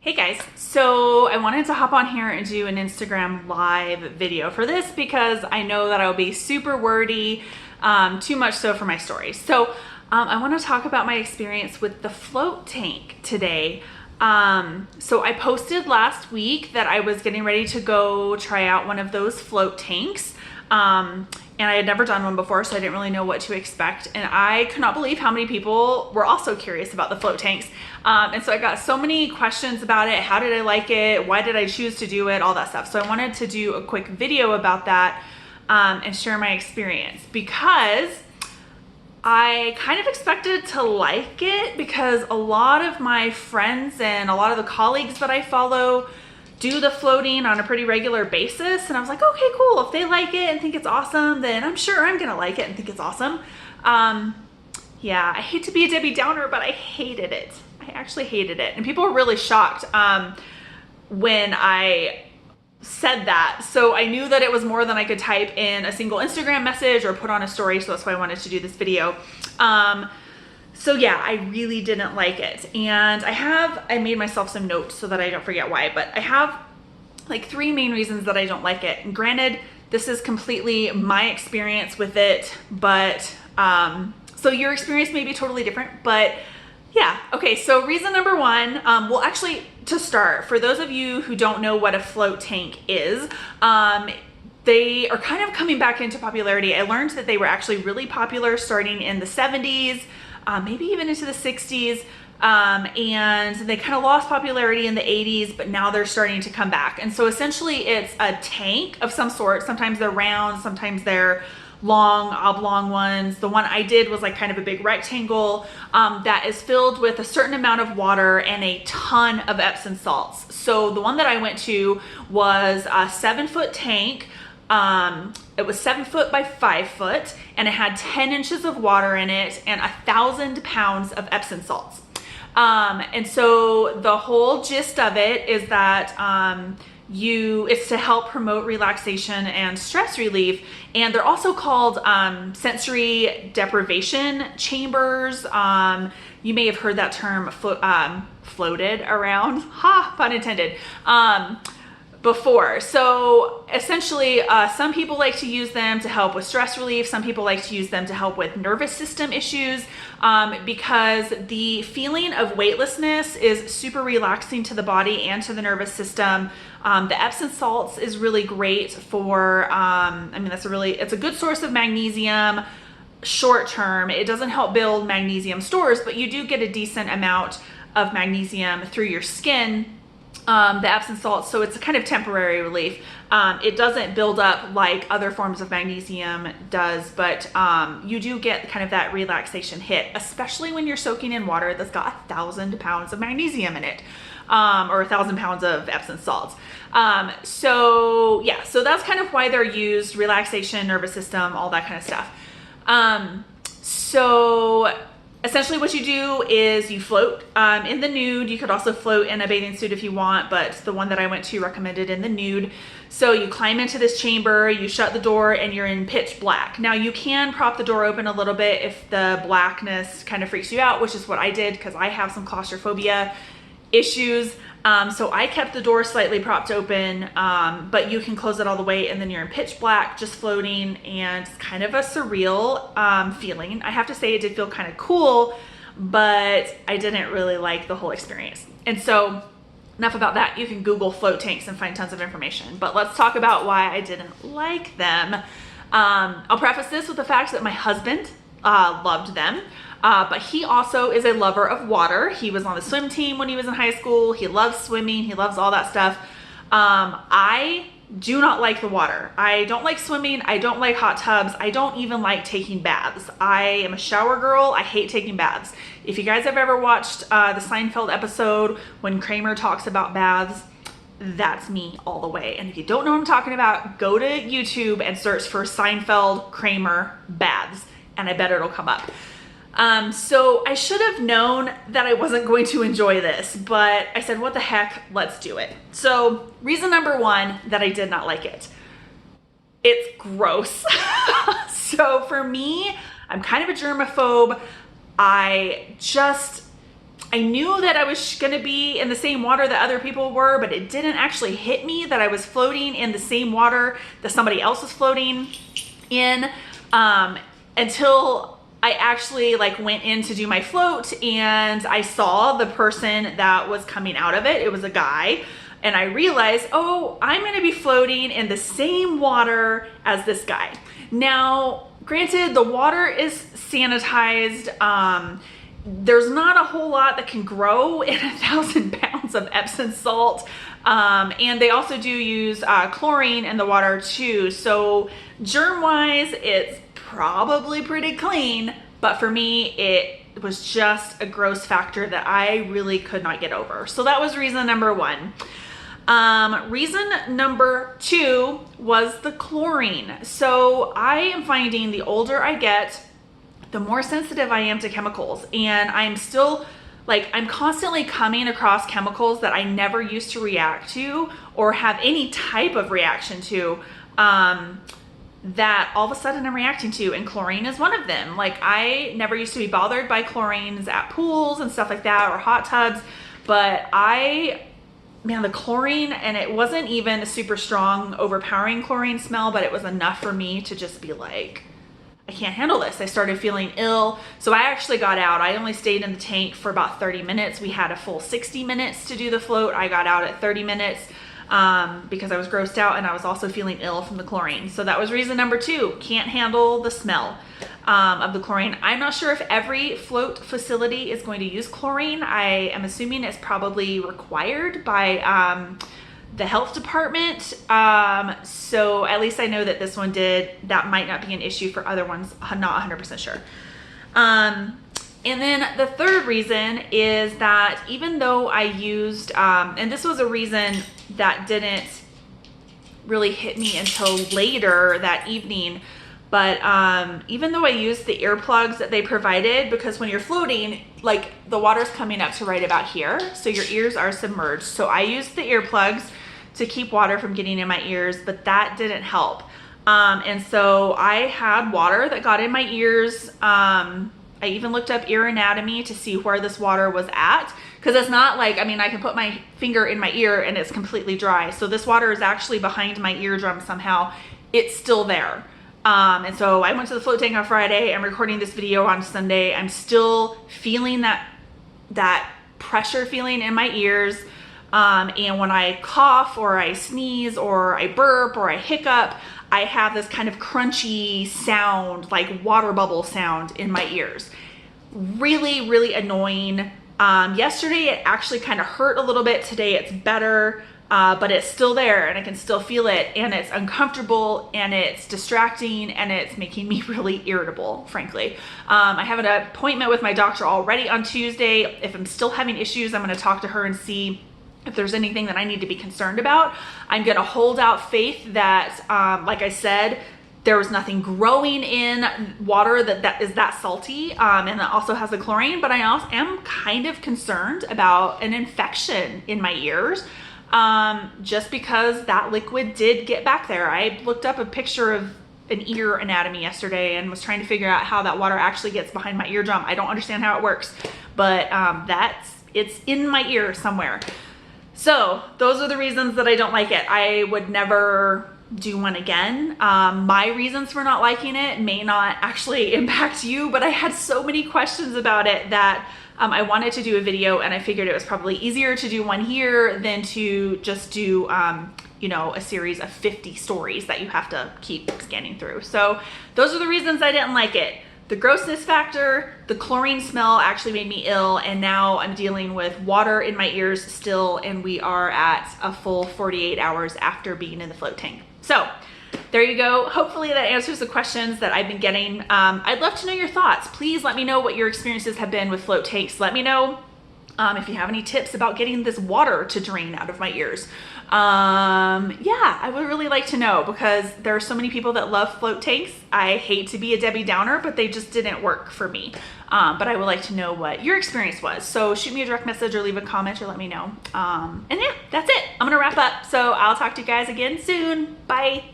Hey guys, so I wanted to hop on here and do an Instagram live video for this because I know that I'll be super wordy, too much so for my story. So I want to talk about my experience with the float tank today. So I posted last week that I was getting ready to go try out one of those float tanks. And I had never done one before, so I didn't really know what to expect. And I could not believe how many people were also curious about the float tanks. And so I got so many questions about it. How did I like it? Why did I choose to do it? All that stuff. So I wanted to do a quick video about that and share my experience because I kind of expected to like it because a lot of my friends and a lot of the colleagues that I follow do the floating on a pretty regular basis. And I was like, okay, cool. If they like it and think it's awesome, then I'm sure I'm gonna like it and think it's awesome. Yeah, I hate to be a Debbie Downer, but I hated it. I actually hated it. And people were really shocked when I said that. So I knew that it was more than I could type in a single Instagram message or put on a story. So that's why I wanted to do this video. So yeah, I really didn't like it. And I made myself some notes so that I don't forget why, but I have like 3 main reasons that I don't like it. And granted, this is completely my experience with it, but so your experience may be totally different, but yeah. Okay, so reason number 1, well actually to start, for those of you who don't know what a float tank is, they are kind of coming back into popularity. I learned that they were actually really popular starting in the 70s, maybe even into the 60s. And they kind of lost popularity in the 80s, but now they're starting to come back. And so essentially it's a tank of some sort. Sometimes they're round, sometimes they're long, oblong ones. The one I did was like kind of a big rectangle that is filled with a certain amount of water and a ton of Epsom salts. So the one that I went to was a 7-foot tank. It was 7 foot by 5 foot, and it had 10 inches of water in it and 1,000 pounds of Epsom salts. And so the whole gist of it is that it's to help promote relaxation and stress relief. And they're also called sensory deprivation chambers. You may have heard that term floated around, pun intended, before. So essentially, some people like to use them to help with stress relief. Some people like to use them to help with nervous system issues because the feeling of weightlessness is super relaxing to the body and to the nervous system. The Epsom salts is really great for, it's a good source of magnesium short term. It doesn't help build magnesium stores, but you do get a decent amount of magnesium through your skin. The Epsom salts, so it's a kind of temporary relief. It doesn't build up like other forms of magnesium does, but you do get kind of that relaxation hit, especially when you're soaking in water that's got 1,000 pounds of magnesium in it, or 1,000 pounds of Epsom salts. So yeah, so that's kind of why they're used: relaxation, nervous system, all that kind of stuff. So essentially what you do is you float in the nude. You could also float in a bathing suit if you want, but the one that I went to recommended in the nude. So you climb into this chamber, you shut the door, and you're in pitch black. Now you can prop the door open a little bit if the blackness kind of freaks you out, which is what I did because I have some claustrophobia issues. So I kept the door slightly propped open, but you can close it all the way and then you're in pitch black, just floating, and it's kind of a surreal feeling. I have to say it did feel kind of cool, but I didn't really like the whole experience. And so enough about that. You can Google float tanks and find tons of information, but let's talk about why I didn't like them. I'll preface this with the fact that my husband loved them. But he also is a lover of water. He was on the swim team when he was in high school. He loves swimming. He loves all that stuff. I do not like the water. I don't like swimming. I don't like hot tubs. I don't even like taking baths. I am a shower girl. I hate taking baths. If you guys have ever watched the Seinfeld episode when Kramer talks about baths, that's me all the way. And if you don't know what I'm talking about, go to YouTube and search for Seinfeld Kramer baths, and I bet it'll come up. So I should have known that I wasn't going to enjoy this, but I said, what the heck, let's do it. So reason number 1 that I did not like it, it's gross. So for me, I'm kind of a germaphobe. I knew that I was gonna be in the same water that other people were, but it didn't actually hit me that I was floating in the same water that somebody else was floating in, until I actually like went in to do my float and I saw the person that was coming out of it. It was a guy. And I realized, oh, I'm gonna be floating in the same water as this guy. Now, granted, the water is sanitized. There's not a whole lot that can grow in 1,000 pounds of Epsom salt. And they also do use chlorine in the water too. So germ-wise, it's probably pretty clean, but for me, it was just a gross factor that I really could not get over. So that was reason number one. Reason number two was the chlorine. So I am finding the older I get, the more sensitive I am to chemicals. And I'm still like, I'm constantly coming across chemicals that I never used to react to or have any type of reaction to, that all of a sudden I'm reacting to, and chlorine is one of them. Like, I never used to be bothered by chlorines at pools and stuff like that, or hot tubs, but man, the chlorine, and it wasn't even a super strong, overpowering chlorine smell, but it was enough for me to just be like, I can't handle this. I started feeling ill. So I actually got out. I only stayed in the tank for about 30 minutes. We had a full 60 minutes to do the float. I got out at 30 minutes because I was grossed out, and I was also feeling ill from the chlorine. So that was reason number two. Can't handle the smell of the chlorine. I'm not sure if every float facility is going to use chlorine. I am assuming it's probably required by the health department. So at least I know that this one did. That might not be an issue for other ones. I'm not 100% sure. And then the third reason is that even though I used, and this was a reason that didn't really hit me until later that evening, but even though I used the earplugs that they provided, because when you're floating, like, the water's coming up to right about here, so your ears are submerged. So I used the earplugs to keep water from getting in my ears, but that didn't help. And so I had water that got in my ears. I even looked up ear anatomy to see where this water was at, because it's not like, I mean, I can put my finger in my ear and it's completely dry. So this water is actually behind my eardrum somehow. It's still there. And so I went to the float tank on Friday. I'm recording this video on Sunday. I'm still feeling that pressure feeling in my ears. And when I cough or I sneeze or I burp or I hiccup, I have this kind of crunchy sound, like water bubble sound in my ears. Really, really annoying. Yesterday it actually kind of hurt a little bit. Today it's better, but it's still there and I can still feel it, and it's uncomfortable and it's distracting and it's making me really irritable, frankly. I have an appointment with my doctor already on Tuesday. If I'm still having issues, I'm going to talk to her and see if there's anything that I need to be concerned about. I'm going to hold out faith that, like I said, there was nothing growing in water that is that salty, and that also has the chlorine, but I also am kind of concerned about an infection in my ears, just because that liquid did get back there. I looked up a picture of an ear anatomy yesterday and was trying to figure out how that water actually gets behind my eardrum. I don't understand how it works, but it's in my ear somewhere. So those are the reasons that I don't like it. I would never do one again. My reasons for not liking it may not actually impact you, but I had so many questions about it that I wanted to do a video, and I figured it was probably easier to do one here than to just do, you know, a series of 50 stories that you have to keep scanning through. So those are the reasons I didn't like it. The grossness factor, the chlorine smell actually made me ill, and now I'm dealing with water in my ears still, and we are at a full 48 hours after being in the float tank. So there you go. Hopefully that answers the questions that I've been getting. I'd love to know your thoughts. Please let me know what your experiences have been with float tanks. Let me know if you have any tips about getting this water to drain out of my ears. Yeah, I would really like to know, because there are so many people that love float tanks. I hate to be a Debbie Downer, but they just didn't work for me. But I would like to know what your experience was. So shoot me a direct message or leave a comment or let me know. And yeah, that's it. I'm gonna wrap up. So I'll talk to you guys again soon. Bye.